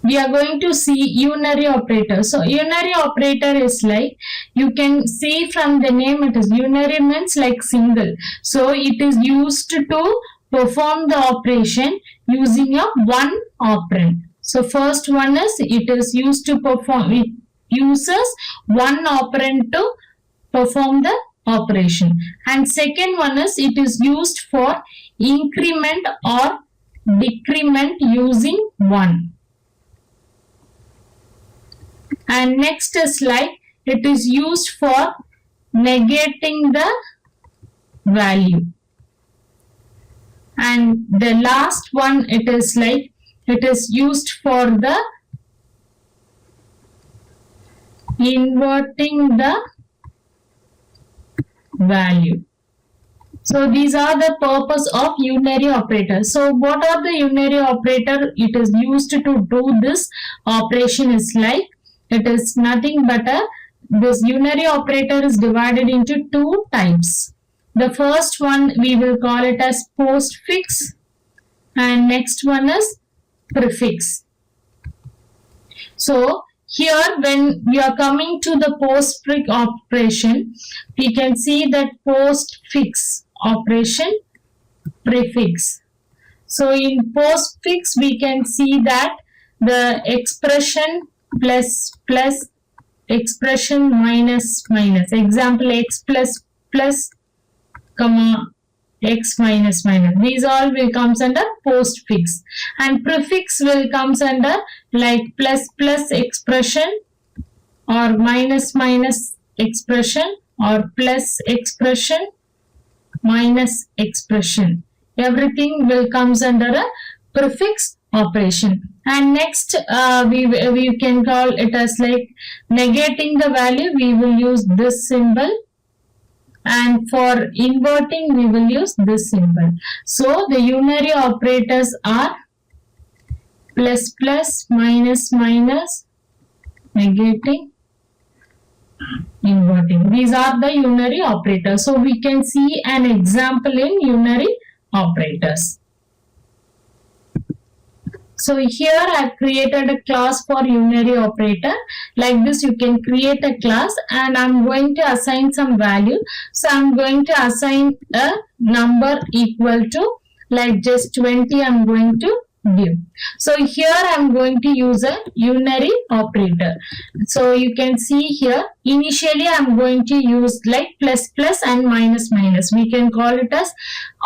we are going to see unary operator. So unary operator is like, you can see from the name, it is unary means like single. So it is used to perform the operation using a one operand. So first one is, it is used to perform, it uses one operand to perform the operation. And second one is, it is used for increment or decrement using 1. And next is like, it is used for negating the value. And the last one, it is like, it is used for the inverting the value. So these are the purpose of unary operator. So what are the unary operator? It is used to do this operation is like, it is nothing but this unary operator is divided into two types. The first one we will call it as postfix, and next one is prefix. So here when we are coming to the postfix operation, we can see that postfix operation, prefix. So in postfix we can see that the expression plus plus, expression minus minus. Example, x plus plus, comma, x minus minus. These all will comes under postfix. And prefix will comes under like plus plus expression, or minus minus expression, or plus expression, minus expression. Everything will comes under a prefix operation. And next we can call it as like negating the value, we will use this symbol, and for inverting we will use this symbol. So the unary operators are plus plus, minus minus, negating, inverting. These are the unary operators. So we can see an example in unary operators. So here I have created a class for unary operator. Like this you can create a class, and I am going to assign some value. So I am going to assign a number equal to like just 20 I am going to give. So here I am going to use a unary operator. So you can see here, initially I am going to use like plus plus and minus minus. We can call it as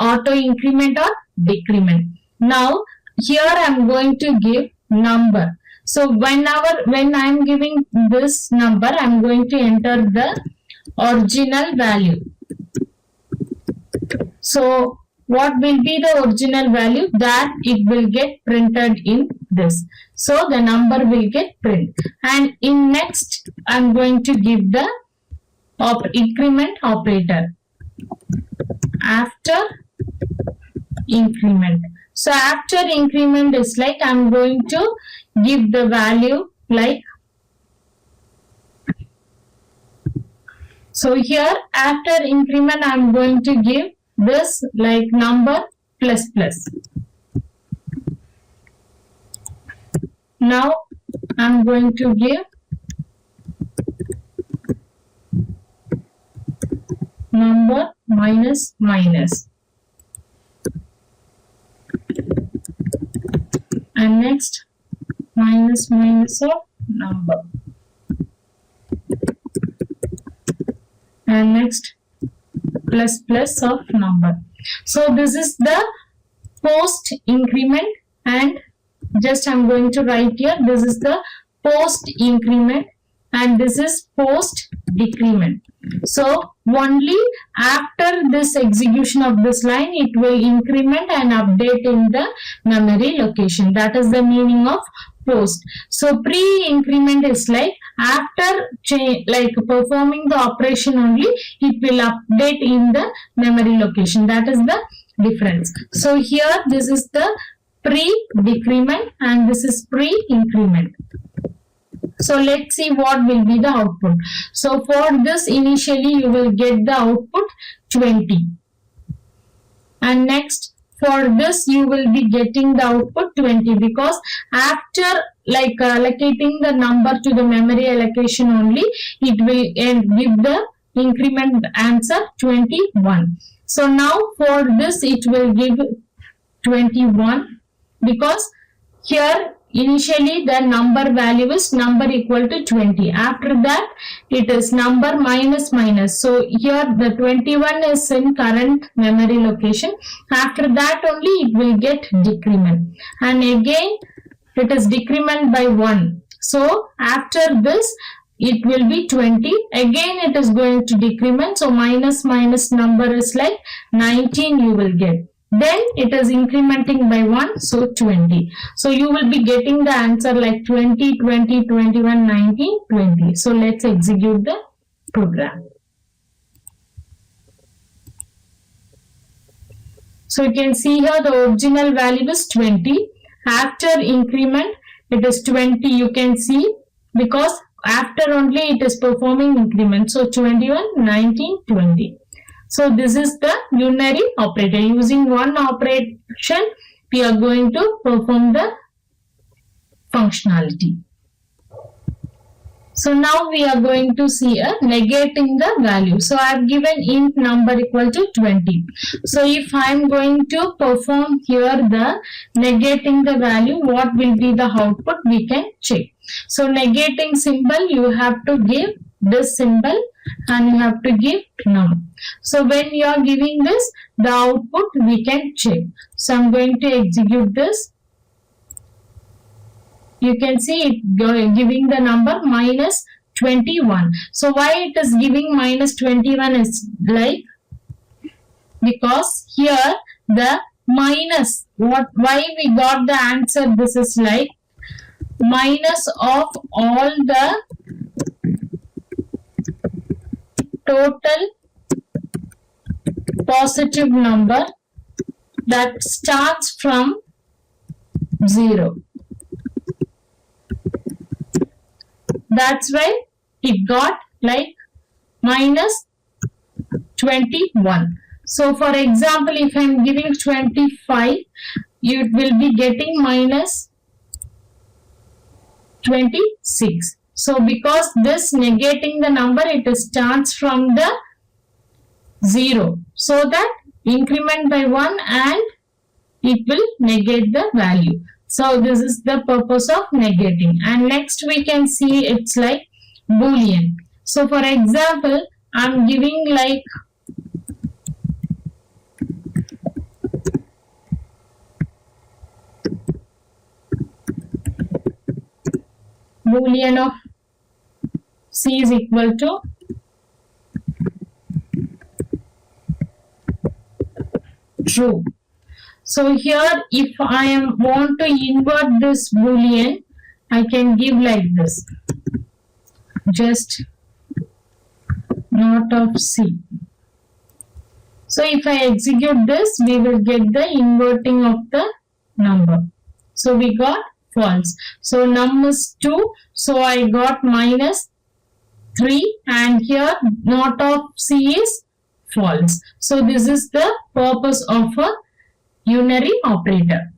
auto increment or decrement. Now here I am going to give number. So when I am giving this number, I am going to enter the original value. So what will be the original value? That it will get printed in this. So the number will get printed. And in next I am going to give the increment operator after increment. So after increment is like, I am going to give the value like, so here after increment I am going to give this like number plus plus. Now I am going to give number minus minus. And next minus minus of number, and next plus plus of number. So this is the post increment, and just I am going to write here, this is the post increment and this is post decrement. So only after this execution of this line it will increment and update in the memory location. That is the meaning of post. So pre-increment is like after performing the operation only it will update in the memory location. That is the difference. So here this is the pre-decrement and this is pre-increment. So let's see what will be the output. So for this initially you will get the output 20. And next for this you will be getting the output 20 because after like allocating the number to the memory allocation only, it will give the increment answer 21. So now for this it will give 21 because here initially the number value is number equal to 20. After that it is number minus minus. So here the 21 is in current memory location. After that only it will get decrement. And again it is decrement by 1. So after this it will be 20. Again it is going to decrement. So minus minus number is like 19 you will get. Then it is incrementing by 1, so 20. So you will be getting the answer like 20, 20, 21, 19, 20. So let's execute the program. So you can see here the original value is 20. After increment it is 20, you can see, because after only it is performing increment. So 21, 19, 20. So this is the unary operator. Using one operation, we are going to perform the functionality. So now we are going to see a negating the value. So I have given int number equal to 20. So if I am going to perform here the negating the value, what will be the output? We can check. So negating symbol, you have to give this symbol and you have to give num. So when you are giving this, the output we can check. So I'm going to execute this. You can see it giving the number minus 21. So why it is giving minus 21 is like, because here the minus, why we got the answer, this is like minus of all the total positive number that starts from 0. That's why it got like minus 21. So for example, if I am giving 25, you will be getting minus 26. So because this negating the number, it starts from the 0. So that increment by 1 and it will negate the value. So this is the purpose of negating. And next we can see it's like Boolean. So for example, I'm giving like Boolean of C is equal to true. So here if I want to invert this Boolean, I can give like this, just not of C. So if I execute this, we will get the inverting of the number. So we got false. So num is 2. So I got minus 3 and here not of C is false. So this is the purpose of a unary operator.